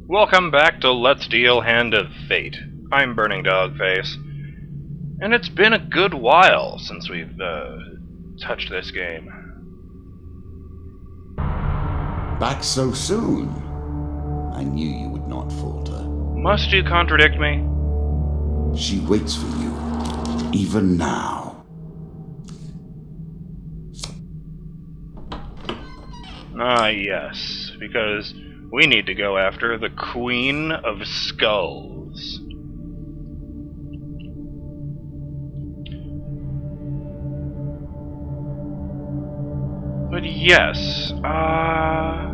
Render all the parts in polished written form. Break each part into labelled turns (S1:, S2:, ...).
S1: Welcome back to Let's Deal Hand of Fate. I'm BurningDogFace, and it's been a good while since we've touched this game.
S2: Back so soon? I knew you would not falter.
S1: Must you contradict me?
S2: She waits for you, even now.
S1: Ah, yes, because we need to go after the Queen of Skulls. But yes, I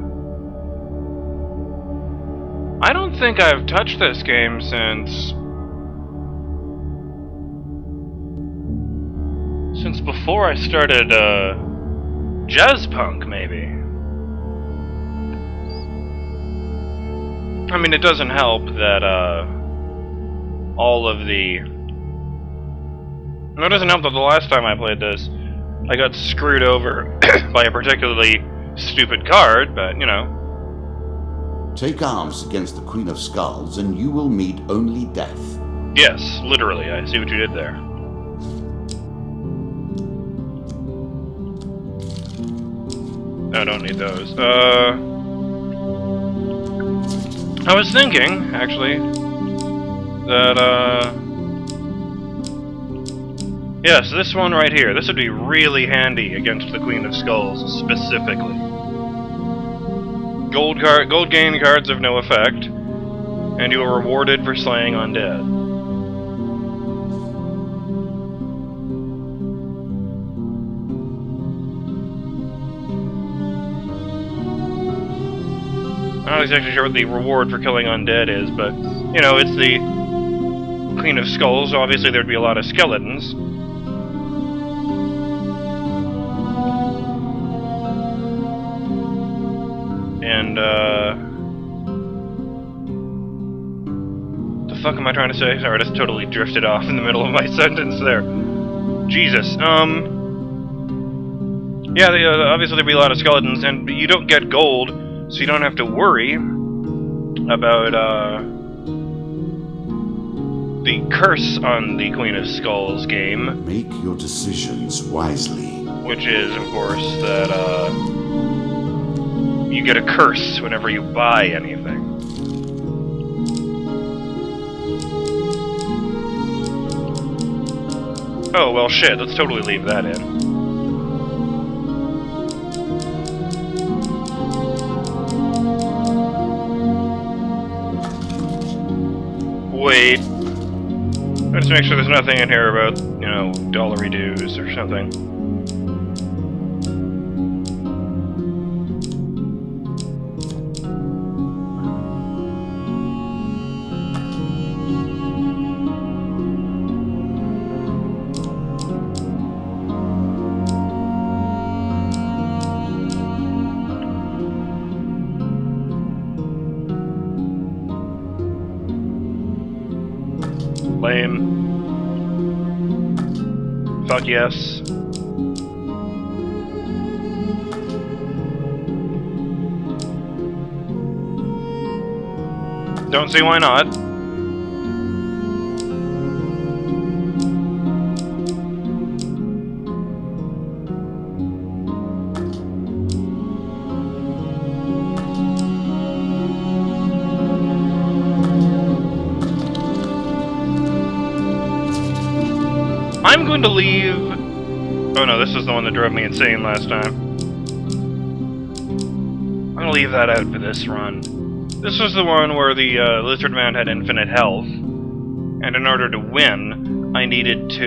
S1: don't think I've touched this game since before I started, jazz punk, maybe. I mean, it doesn't help that, all of the... No, it doesn't help that the last time I played this, I got screwed over by a particularly stupid card, but, you know.
S2: Take arms against the Queen of Skulls and you will meet only death.
S1: Yes, literally, I see what you did there. I don't need those. I was thinking, actually, that, yes, this one right here. This would be really handy against the Queen of Skulls, specifically. Gold gain cards have no effect, and you are rewarded for slaying undead. I'm not exactly sure what the reward for killing undead is, but, you know, it's the Queen of Skulls. Obviously there'd be a lot of skeletons. And, the fuck am I trying to say? Sorry, I just totally drifted off in the middle of my sentence there. Jesus, yeah, obviously there'd be a lot of skeletons, and you don't get gold, so you don't have to worry about, the curse on the Queen of Skulls game.
S2: Make your decisions wisely.
S1: Which is, of course, that, you get a curse whenever you buy anything. Oh, well shit, let's totally leave that in. Wait. Let's make sure there's nothing in here about, you know, dollary dues or something. Lame. Fuck yes. Don't see why not. I'm going to leave... Oh no, this is the one that drove me insane last time. I'm going to leave that out for this run. This was the one where the lizard man had infinite health, and in order to win, I needed to,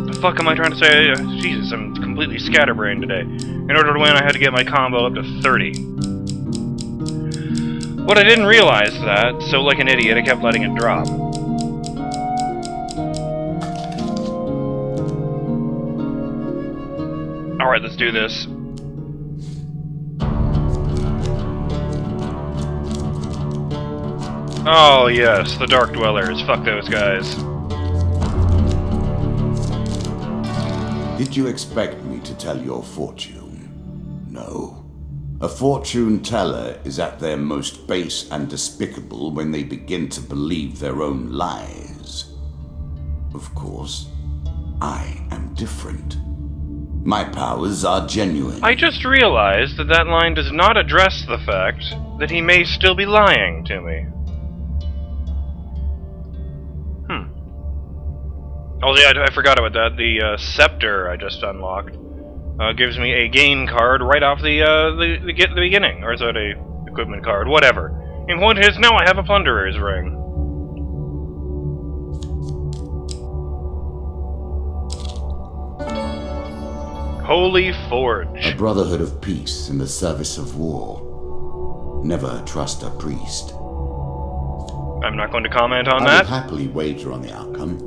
S1: the fuck am I trying to say? Jesus, I'm completely scatterbrained today. In order to win, I had to get my combo up to 30. But I didn't realize that, so like an idiot, I kept letting it drop. Alright, let's do this. Oh yes, the Dark Dwellers. Fuck those guys.
S2: Did you expect me to tell your fortune? No. A fortune teller is at their most base and despicable when they begin to believe their own lies. Of course, I am different. My powers are genuine.
S1: I just realized that that line does not address the fact that he may still be lying to me. Oh yeah, I forgot about that. The scepter I just unlocked gives me a gain card right off the beginning, or is that a equipment card? Whatever. The point is, now I have a plunderer's ring. Holy Forge.
S2: A brotherhood of peace in the service of war. Never trust a priest.
S1: I'm not going to comment on
S2: I
S1: that.
S2: would happily wager on the outcome.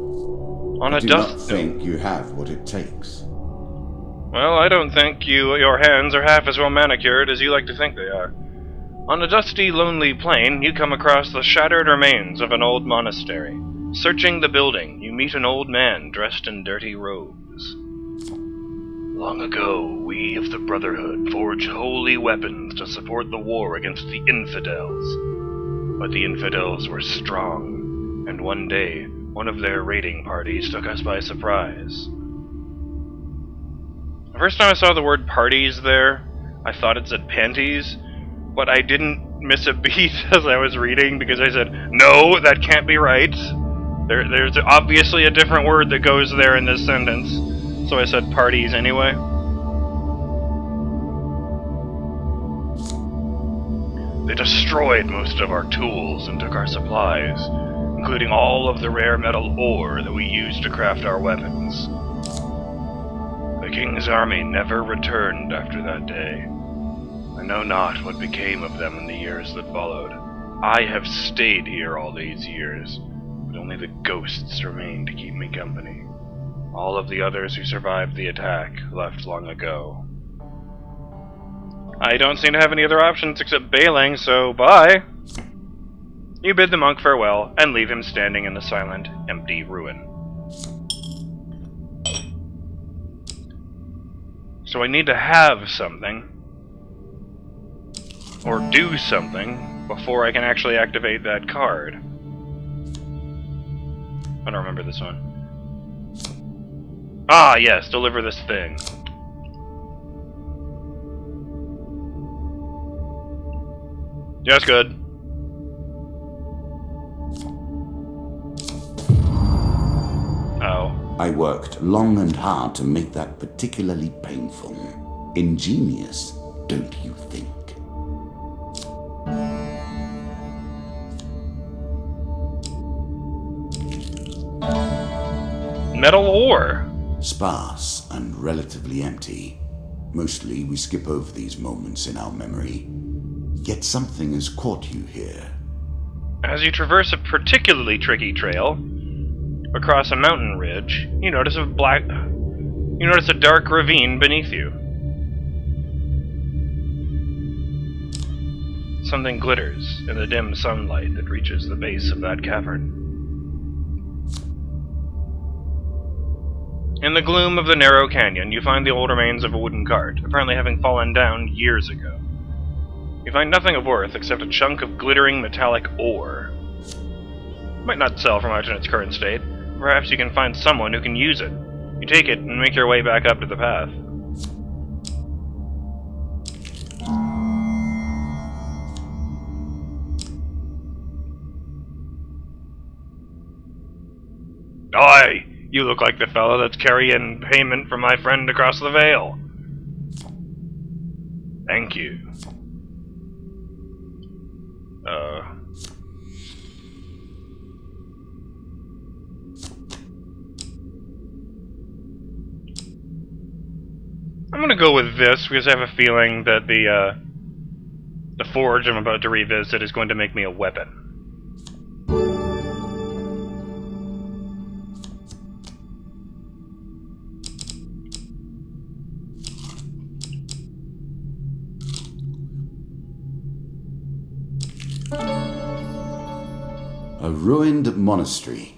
S1: On
S2: I
S1: a
S2: do
S1: dust.
S2: not think you have what it takes.
S1: Well, I don't think your hands are half as well manicured as you like to think they are. On a dusty, lonely plain, you come across the shattered remains of an old monastery. Searching the building, you meet an old man dressed in dirty robes. Long ago, we of the Brotherhood forged holy weapons to support the war against the infidels. But the infidels were strong, and one day, one of their raiding parties took us by surprise. The first time I saw the word parties there, I thought it said panties, but I didn't miss a beat as I was reading because I said, no, that can't be right. There's obviously a different word that goes there in this sentence, so I said parties anyway. They destroyed most of our tools and took our supplies, including all of the rare metal ore that we used to craft our weapons. The king's army never returned after that day. I know not what became of them in the years that followed. I have stayed here all these years, but only the ghosts remain to keep me company. All of the others who survived the attack left long ago. I don't seem to have any other options except bailing, so bye! You bid the monk farewell, and leave him standing in the silent, empty ruin. So I need to have something, or do something, before I can actually activate that card. I don't remember this one. Ah, yes, deliver this thing. Just good. Oh.
S2: I worked long and hard to make that particularly painful. Ingenious, don't you think?
S1: Metal ore.
S2: Sparse and relatively empty. Mostly we skip over these moments in our memory. Yet something has caught you here.
S1: As you traverse a particularly tricky trail across a mountain ridge, you notice a dark ravine beneath you. Something glitters in the dim sunlight that reaches the base of that cavern. In the gloom of the narrow canyon, you find the old remains of a wooden cart, apparently having fallen down years ago. You find nothing of worth except a chunk of glittering metallic ore. It might not sell for much in its current state. Perhaps you can find someone who can use it. You take it and make your way back up to the path. Oi! You look like the fellow that's carrying payment from my friend across the vale. Thank you. I'm gonna go with this because I have a feeling that the forge I'm about to revisit is going to make me a weapon.
S2: A ruined monastery.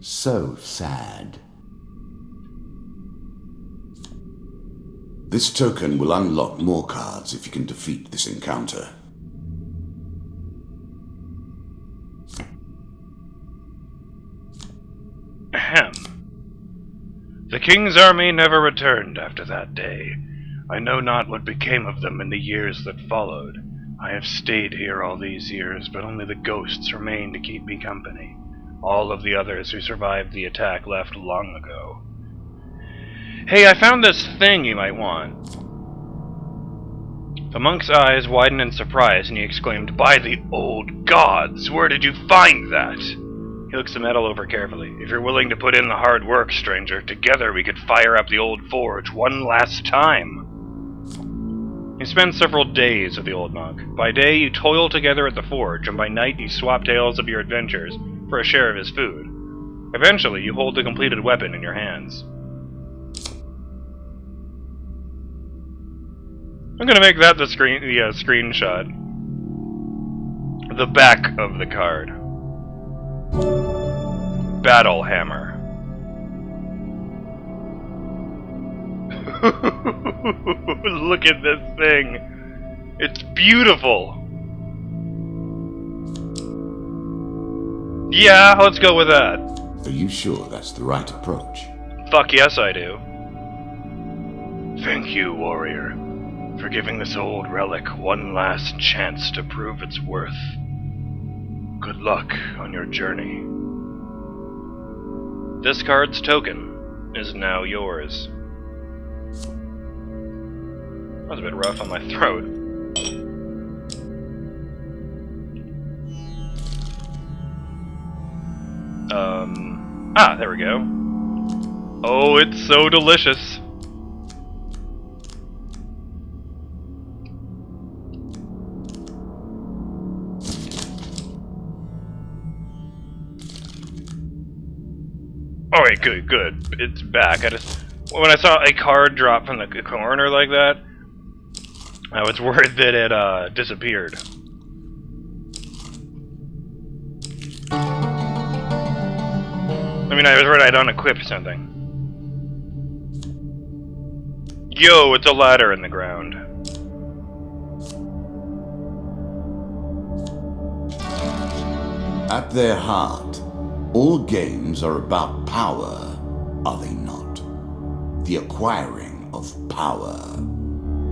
S2: So sad. This token will unlock more cards if you can defeat this encounter.
S1: Ahem. The king's army never returned after that day. I know not what became of them in the years that followed. I have stayed here all these years, but only the ghosts remain to keep me company. All of the others who survived the attack left long ago. Hey, I found this thing you might want. The monk's eyes widened in surprise, and he exclaimed, "By the old gods, where did you find that?" He looks the metal over carefully. "If you're willing to put in the hard work, stranger, together we could fire up the old forge one last time." You spend several days with the old monk. By day, you toil together at the forge, and by night you swap tales of your adventures for a share of his food. Eventually, you hold the completed weapon in your hands. I'm gonna make that the screenshot. The back of the card. Battle Hammer. Look at this thing. It's beautiful. Yeah, let's go with that.
S2: Are you sure that's the right approach?
S1: Fuck yes, I do. Thank you, warrior, for giving this old relic one last chance to prove its worth. Good luck on your journey. This card's token is now yours. That was a bit rough on my throat. There we go. Oh, it's so delicious. Alright, good. It's back. When I saw a card drop from the corner like that, I was worried that it disappeared. I mean, I was worried I'd unequipped something. Yo, it's a ladder in the ground.
S2: At their heart, all games are about power, are they not? The acquiring of power,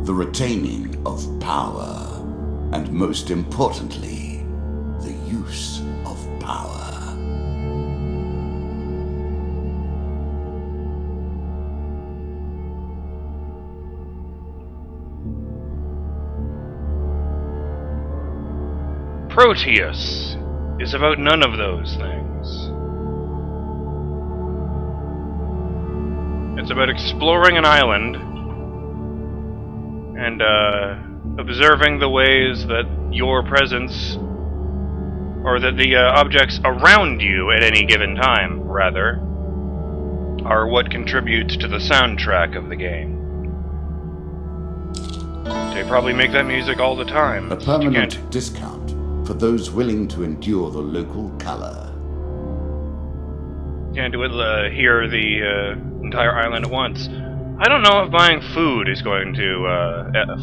S2: the retaining of power, and most importantly, the use of power.
S1: Proteus is about none of those things. It's about exploring an island and observing the ways that your presence, or that the objects around you at any given time, rather, are what contributes to the soundtrack of the game. They probably make that music all the time.
S2: A permanent discount for those willing to endure the local color.
S1: Can't do it, hear the entire island at once. I don't know if buying food is going to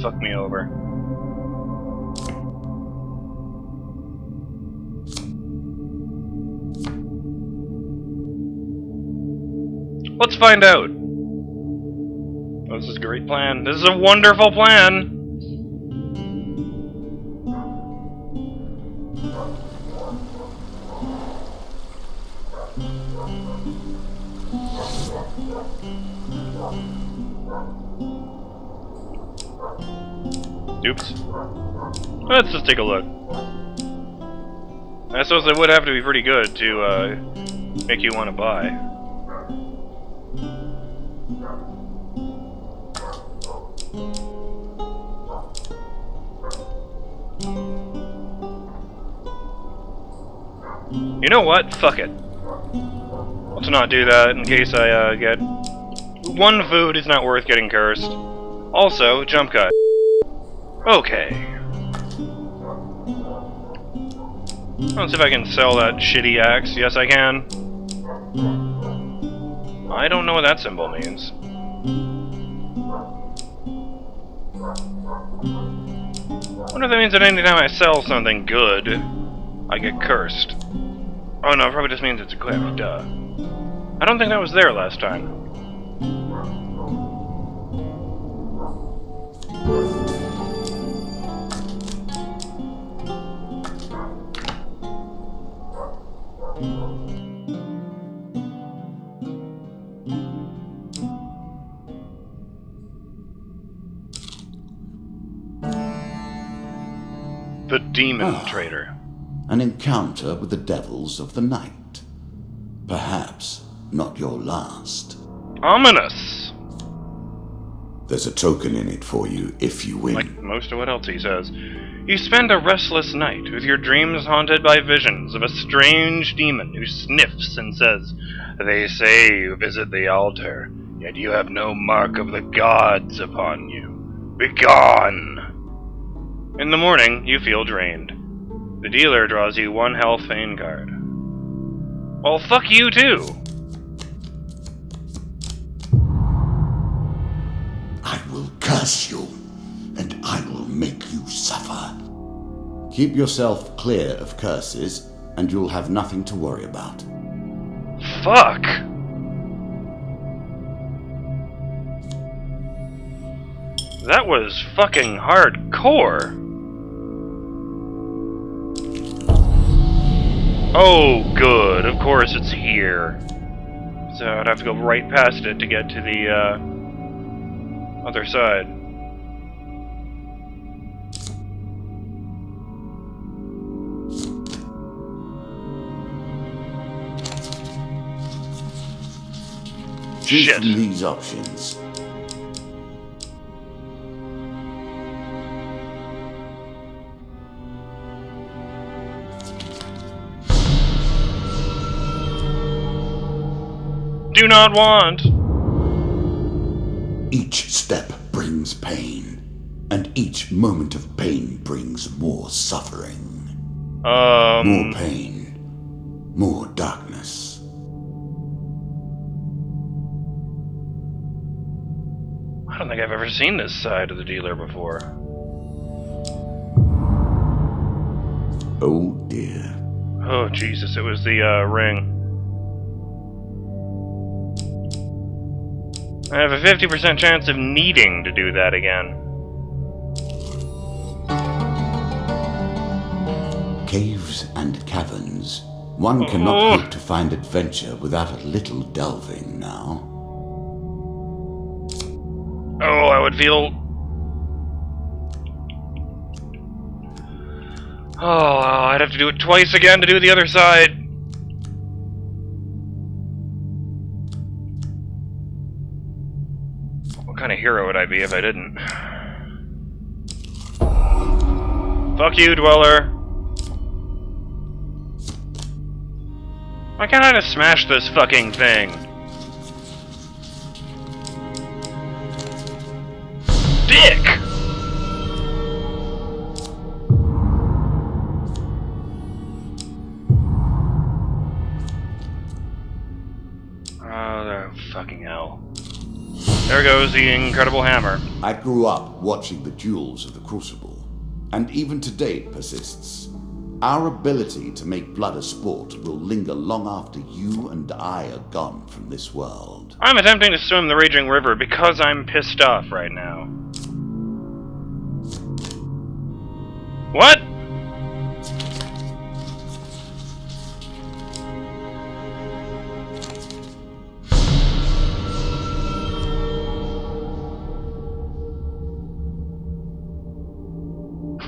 S1: fuck me over. Let's find out. Oh, this is a great plan. This is a wonderful plan. Oops. Let's just take a look. I suppose they would have to be pretty good to make you want to buy. You know what? Fuck it. Let's not do that in case I get... One food is not worth getting cursed. Also, jump cut. Okay. Let's see if I can sell that shitty axe. Yes, I can. I don't know what that symbol means. Wonder if that means that anytime I sell something good, I get cursed. Oh no, it probably just means it's equipped, duh. I don't think that was there last time. The Demon Trader.
S2: An encounter with the devils of the night. Perhaps not your last.
S1: Ominous!
S2: There's a token in it for you if you win.
S1: Like most of what else he says. You spend a restless night with your dreams haunted by visions of a strange demon who sniffs and says, "They say you visit the altar, yet you have no mark of the gods upon you. Begone!" In the morning, you feel drained. The dealer draws you one health Fane card. Well, fuck you too!
S2: I will curse you, and I will make you suffer. Keep yourself clear of curses, and you'll have nothing to worry about.
S1: Fuck! That was fucking hardcore. Oh, good. Of course it's here. So I'd have to go right past it to get to the, other side.
S2: Choose
S1: Shit.
S2: from these options.
S1: Do not want!
S2: Each step brings pain, and each moment of pain brings more suffering. More pain, more darkness.
S1: I don't think I've ever seen this side of the dealer before.
S2: Oh dear.
S1: Oh, Jesus, it was the, ring. I have a 50% chance of needing to do that again.
S2: Caves and caverns. One cannot hope to find adventure without a little delving now.
S1: Oh, I would feel... Oh, I'd have to do it twice again to do the other side. What kind of hero would I be if I didn't? Fuck you, Dweller. Why can't I just smash this fucking thing? Dick! Oh, the fucking hell. There goes the incredible hammer.
S2: I grew up watching the duels of the Crucible, and even today it persists. Our ability to make blood a sport will linger long after you and I are gone from this world.
S1: I'm attempting to swim the raging river because I'm pissed off right now. What?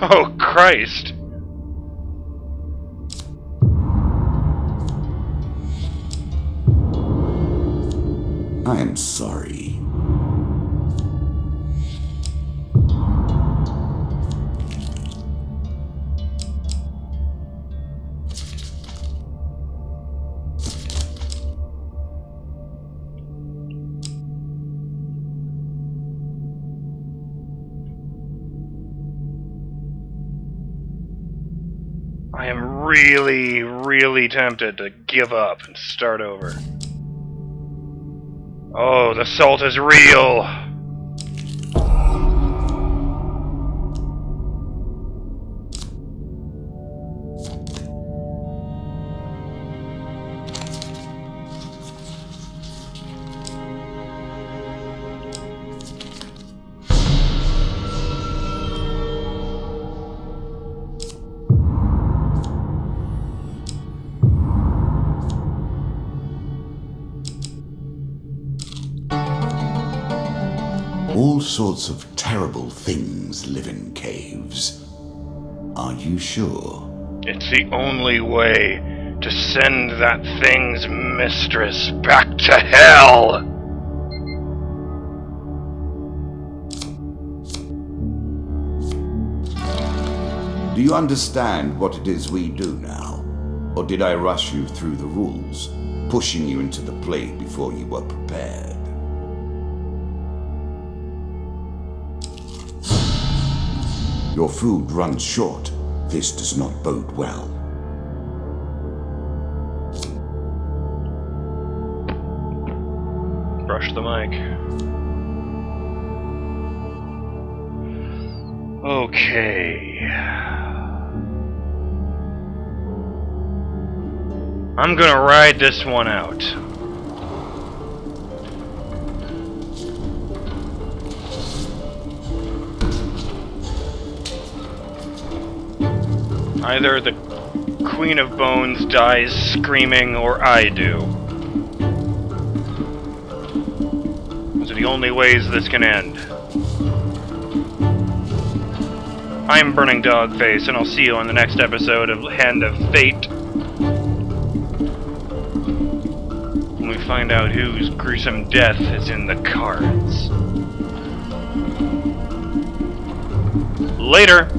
S1: Oh, Christ.
S2: I am sorry.
S1: I am really, really tempted to give up and start over. Oh, the salt is real!
S2: sorts of terrible things live in caves. Are you sure?
S1: It's the only way to send that thing's mistress back to hell!
S2: Do you understand what it is we do now? Or did I rush you through the rules, pushing you into the play before you were prepared? Your food runs short. This does not bode well.
S1: Brush the mic. Okay. I'm gonna ride this one out. Either the Queen of Bones dies screaming, or I do. Those are the only ways this can end. I'm BurningDogFace, and I'll see you on the next episode of Hand of Fate. When we find out whose gruesome death is in the cards. Later!